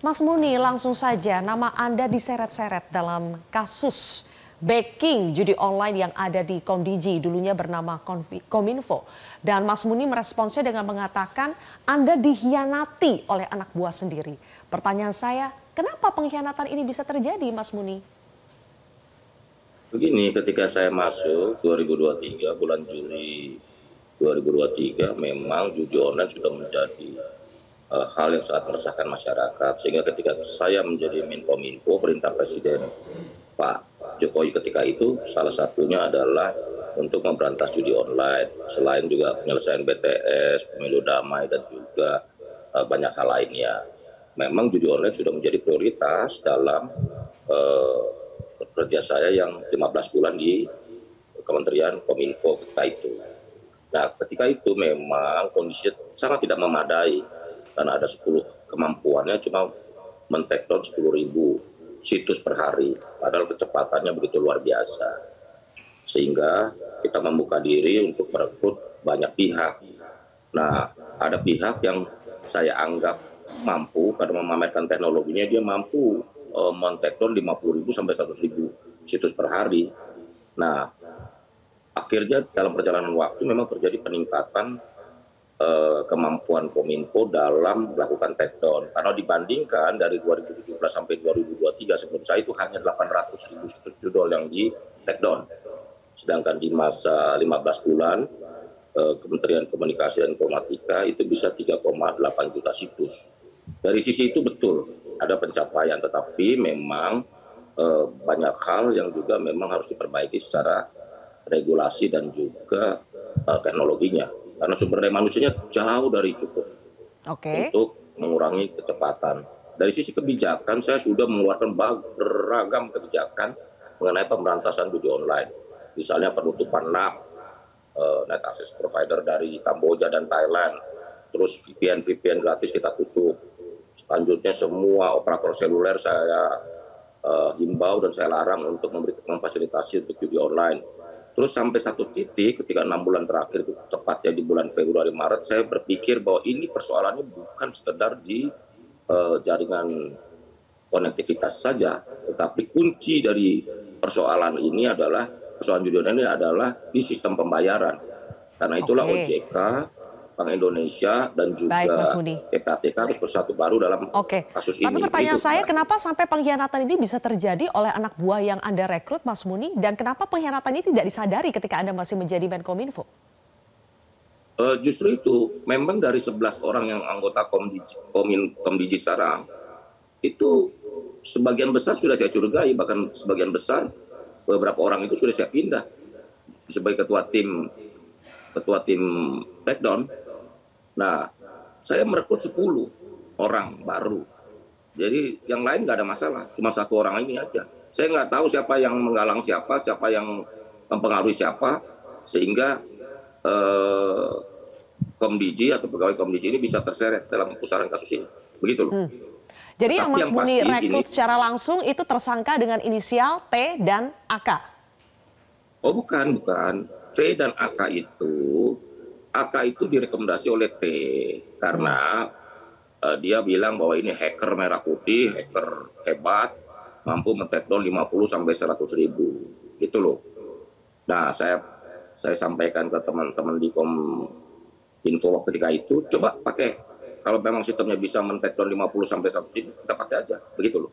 Mas Muni, langsung saja nama Anda diseret-seret dalam kasus backing judi online yang ada di Komdiji, dulunya bernama Kominfo. Dan Mas Muni meresponsnya dengan mengatakan Anda dikhianati oleh anak buah sendiri. Pertanyaan saya, kenapa pengkhianatan ini bisa terjadi, Mas Muni? Begini, ketika saya masuk 2023, bulan Juli 2023, memang judi online sudah menjadi hal yang sangat meresahkan masyarakat. Sehingga ketika saya menjadi Menkominfo, perintah Presiden Pak Jokowi ketika itu, salah satunya adalah untuk memberantas judi online. Selain juga penyelesaian BTS, pemilu damai, dan juga banyak hal lainnya. Memang judi online sudah menjadi prioritas dalam kerja saya yang 15 bulan di Kementerian Kominfo ketika itu. Nah, ketika itu memang kondisi sangat tidak memadai karena ada 10 kemampuannya cuma men-take down 10.000 situs per hari, padahal kecepatannya begitu luar biasa. Sehingga kita membuka diri untuk merekrut banyak pihak. Nah, ada pihak yang saya anggap mampu karena memamerkan teknologinya, dia mampu men-take down 50.000 sampai 100.000 situs per hari. Nah, akhirnya dalam perjalanan waktu memang terjadi peningkatan kemampuan Kominfo dalam melakukan take down. Karena dibandingkan dari 2017 sampai 2023 sebelum saya itu hanya 800.000 situs judul yang di take down. Sedangkan di masa 15 bulan Kementerian Komunikasi dan Informatika itu bisa 3,8 juta situs. Dari sisi itu betul ada pencapaian, tetapi memang banyak hal yang juga memang harus diperbaiki secara regulasi dan juga teknologinya. Karena sumber daya manusianya jauh dari cukup untuk mengurangi kecepatan. Dari sisi kebijakan, saya sudah mengeluarkan beragam kebijakan mengenai pemberantasan judi online. Misalnya penutupan NAP, net access provider dari Kamboja dan Thailand. Terus VPN gratis kita tutup. Selanjutnya semua operator seluler saya himbau dan saya larang untuk memberikan fasilitasi untuk judi online. Terus sampai satu titik ketika 6 bulan terakhir, tepatnya di bulan Februari Maret, saya berpikir bahwa ini persoalannya bukan sekedar di jaringan konektivitas saja, tetapi kunci dari persoalan ini adalah persoalan judi online ini adalah di sistem pembayaran. Karena itulah OJK, Bank Indonesia, dan juga PPATK harus bersatu baru dalam kasus ini. Tapi pertanyaan saya, kenapa sampai pengkhianatan ini bisa terjadi oleh anak buah yang Anda rekrut, Mas Muni? Dan kenapa pengkhianatan ini tidak disadari ketika Anda masih menjadi Menkominfo? Justru itu, memang dari 11 orang yang anggota Komdiji sekarang, itu sebagian besar sudah saya curigai, bahkan sebagian besar beberapa orang itu sudah saya pindah sebagai ketua tim takedown. Nah, saya merekrut 10 orang baru. Jadi yang lain nggak ada masalah, cuma satu orang ini aja. Saya nggak tahu siapa yang menggalang siapa yang mempengaruhi siapa, sehingga Komdiji atau pegawai Komdiji ini bisa terseret dalam pusaran kasus ini. Begitu loh. Jadi yang Mas Muni rekrut secara langsung itu tersangka dengan inisial T dan AK? Oh bukan. T dan AK itu direkomendasi oleh T karena dia bilang bahwa ini hacker merah putih, hacker hebat, mampu men-take down 50 sampai 100.000. Gitu loh. Nah, saya sampaikan ke teman-teman di Kominfo ketika itu, coba pakai. Kalau memang sistemnya bisa men-take down 50 sampai 100.000, kita pakai aja. Begitu loh.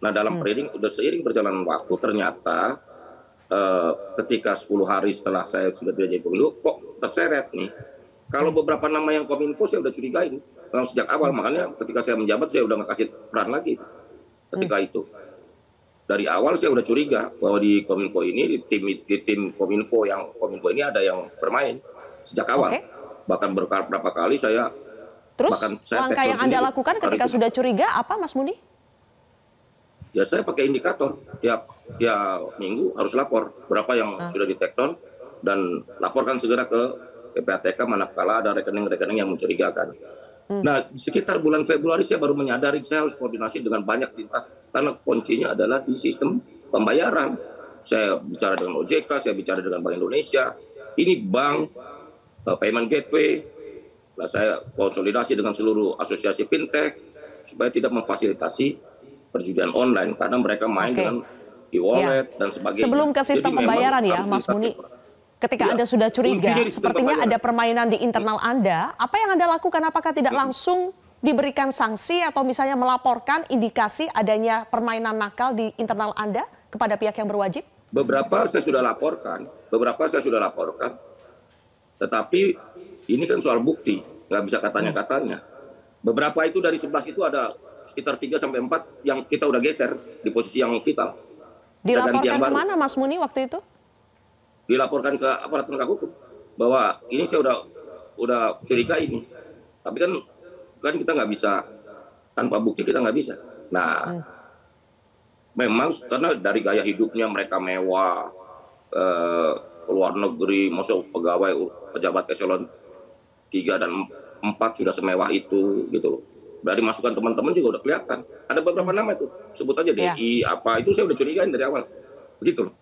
Nah, dalam seiring perjalanan waktu ternyata ketika 10 hari setelah saya sudah jadi Kominfo, kok terseret nih. Kalau beberapa nama yang Kominfo saya udah curigain memang sejak awal, makanya ketika saya menjabat saya udah nggak kasih peran lagi ketika itu. Dari awal saya udah curiga bahwa di Kominfo ini, di tim Kominfo ini ada yang bermain sejak awal. Bahkan beberapa kali saya. Terus langkah yang Anda lakukan ketika sudah curiga apa, Mas Muni? Ya saya pakai indikator, tiap minggu harus lapor berapa yang sudah di take down dan laporkan segera ke PPATK manakala ada rekening-rekening yang mencurigakan. Nah, sekitar bulan Februari saya baru menyadari saya harus koordinasi dengan banyak lintas karena kuncinya adalah di sistem pembayaran. Saya bicara dengan OJK, saya bicara dengan Bank Indonesia, ini bank, payment gateway. Nah, saya konsolidasi dengan seluruh asosiasi fintech, supaya tidak memfasilitasi perjudian online karena mereka main Oke. dengan e-wallet dan sebagainya. Sebelum ke sistem Jadi memang pembayaran ya, harus Mas Muni, dilatih. ketika Ya, Anda sudah kuncinya curiga, di sistem sepertinya ada pembayaran. permainan di internal Anda, apa yang Anda lakukan? Apakah tidak langsung diberikan sanksi atau misalnya melaporkan indikasi adanya permainan nakal di internal Anda kepada pihak yang berwajib? Beberapa saya sudah laporkan, tetapi ini kan soal bukti, nggak bisa katanya-katanya. Beberapa itu dari 11 itu ada sekitar 3 sampai 4 yang kita udah geser di posisi yang vital. Kita ganti yang Dilaporkan baru. kemana Mas Muni waktu itu? Dilaporkan ke aparat penegak hukum bahwa ini saya udah curiga ini. Tapi kan kita nggak bisa tanpa bukti, kita nggak bisa. Nah, memang karena dari gaya hidupnya mereka mewah, luar negeri, masuk pegawai pejabat eselon 3 dan 4 sudah semewah itu gitu loh. Dari masukan teman-teman juga udah kelihatan. Ada beberapa nama itu, sebut aja DI apa itu saya udah curigain dari awal. Begitu loh.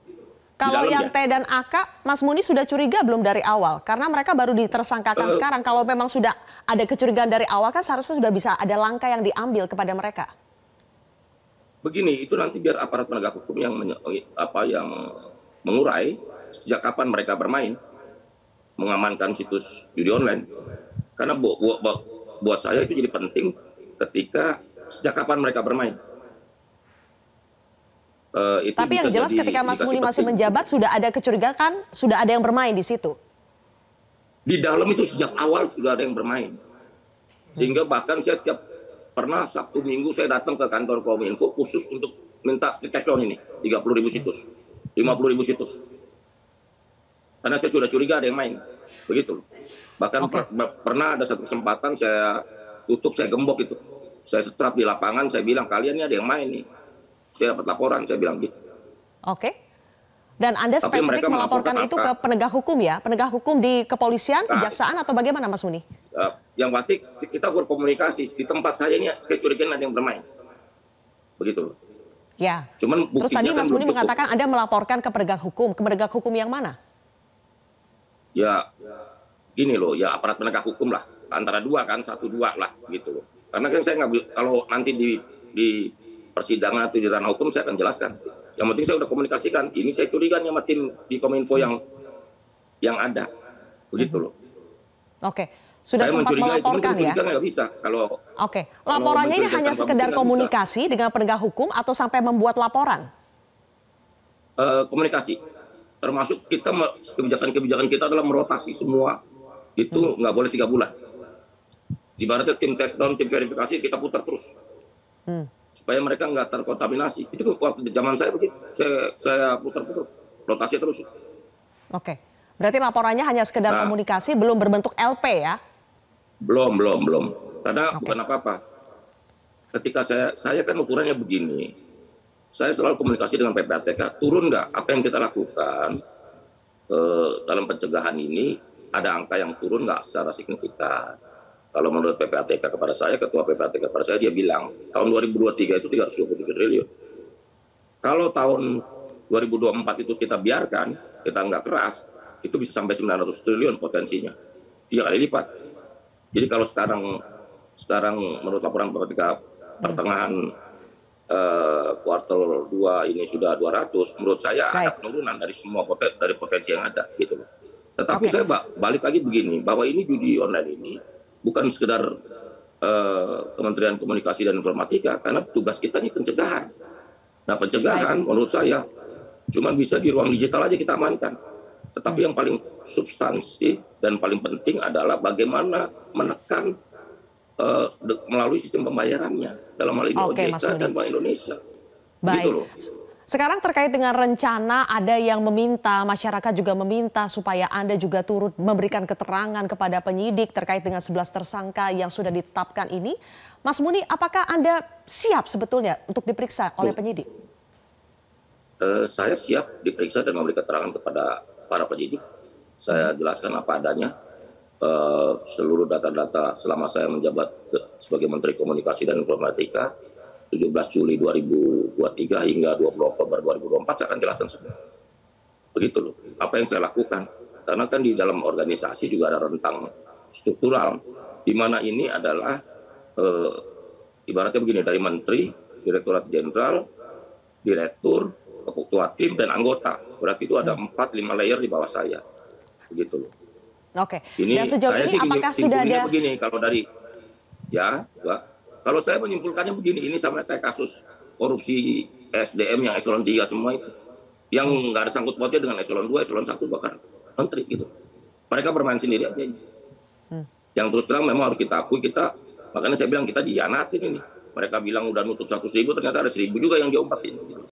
Kalau yang dalamnya. T dan AK, Mas Muni sudah curiga belum dari awal? Karena mereka baru ditersangkakan sekarang. Kalau memang sudah ada kecurigaan dari awal kan seharusnya sudah bisa ada langkah yang diambil kepada mereka. Begini, itu nanti biar aparat penegak hukum yang yang mengurai sejak kapan mereka bermain, mengamankan situs judi online. Karena buat saya itu jadi penting ketika sejak kapan mereka bermain. Itu Tapi yang jelas ketika Mas Muni masih menjabat sudah ada kecurigaan, sudah ada yang bermain di situ. Di dalam itu sejak awal sudah ada yang bermain. Sehingga bahkan saya pernah Sabtu Minggu saya datang ke kantor Kominfo khusus untuk minta take down ini 30.000 situs, 50.000 situs. Karena saya sudah curiga ada yang main, begitu. Bahkan pernah ada satu kesempatan saya tutup, saya gembok itu, saya setrap di lapangan, saya bilang kalian ini ada yang main nih. Saya dapat laporan, saya bilang gitu. Oke. Dan Anda spesifik melaporkan itu ke penegak hukum ya? Penegak hukum di kepolisian, kejaksaan atau bagaimana Mas Muni? Yang pasti kita berkomunikasi. Di tempat saya ini saya curiga ada yang bermain. Begitu. Ya. Cuman terus tadi kan Mas Muni mengatakan Anda melaporkan ke penegak hukum yang mana? Ya gini loh, ya aparat penegak hukum lah. Antara dua kan, 1-2 lah gitu loh. Karena kan saya nggak, kalau nanti di persidangan atau di ranah hukum saya akan jelaskan. Yang penting saya udah komunikasikan. Ini saya curiga nih sama tim di Kominfo yang ada, begitu loh. Oke, sudah saya sempat melaporkan ya? Nggak bisa kalau. Oke, laporannya ini hanya sekedar komunikasi dengan penegak hukum atau sampai membuat laporan? Komunikasi, termasuk kita kebijakan kita adalah merotasi semua. Itu nggak boleh 3 bulan. Ibaratnya tim take down, tim verifikasi kita putar terus. Supaya mereka nggak terkontaminasi. Itu waktu zaman saya begitu, saya putar terus, rotasi terus. Oke, berarti laporannya hanya sekedar komunikasi, belum berbentuk LP ya? Belum. Karena bukan apa-apa. Ketika saya kan ukurannya begini, saya selalu komunikasi dengan PPATK, turun nggak apa yang kita lakukan dalam pencegahan ini, ada angka yang turun nggak secara signifikan. Kalau menurut PPATK kepada saya, Ketua PPATK kepada saya, dia bilang tahun 2023 itu 327 triliun. Kalau tahun 2024 itu kita biarkan, kita nggak keras, itu bisa sampai 900 triliun potensinya. 3 kali lipat. Jadi kalau sekarang menurut laporan PPATK pertengahan kuartal 2 ini sudah 200, menurut saya ada penurunan dari semua dari potensi yang ada gitu loh. Tetapi saya balik lagi begini, bahwa ini judi online ini bukan sekedar Kementerian Komunikasi dan Informatika, karena tugas kita ini pencegahan. Nah, pencegahan menurut saya cuma bisa di ruang digital aja kita amankan. Tetapi yang paling substansif dan paling penting adalah bagaimana menekan melalui sistem pembayarannya, dalam hal ini OJK dan Bank Indonesia. Baik. Gitu loh. Sekarang terkait dengan rencana, ada yang meminta, masyarakat juga meminta supaya Anda juga turut memberikan keterangan kepada penyidik terkait dengan 11 tersangka yang sudah ditetapkan ini. Mas Muni, apakah Anda siap sebetulnya untuk diperiksa oleh penyidik? Saya siap diperiksa dan memberi keterangan kepada para penyidik. Saya jelaskan apa adanya. Seluruh data-data selama saya menjabat sebagai Menteri Komunikasi dan Informatika, 17 Juli 2023 hingga 20 Oktober 2024 saya akan jelaskan semua. Begitu loh, apa yang saya lakukan. Karena kan di dalam organisasi juga ada rentang struktural, di mana ini adalah ibaratnya begini, dari menteri, direktorat jenderal, direktur, ketua tim, dan anggota. Berarti itu ada 4-5 layer di bawah saya. Begitu loh. Oke. Ini Dan sejauh saya ini sih apakah sudah simpulnya ada begini, kalau dari kalau saya menyimpulkannya begini, ini sama kayak kasus korupsi SDM yang eselon 3 semua itu. Yang nggak ada sangkut pautnya dengan eselon 2, eselon 1, bahkan menteri gitu. Mereka bermain sendiri aja ini. Yang terus terang memang harus kita akui, makanya saya bilang kita dihianatin ini. Mereka bilang udah nutup 100.000, ternyata ada 1.000 juga yang diumpetin. Gitu.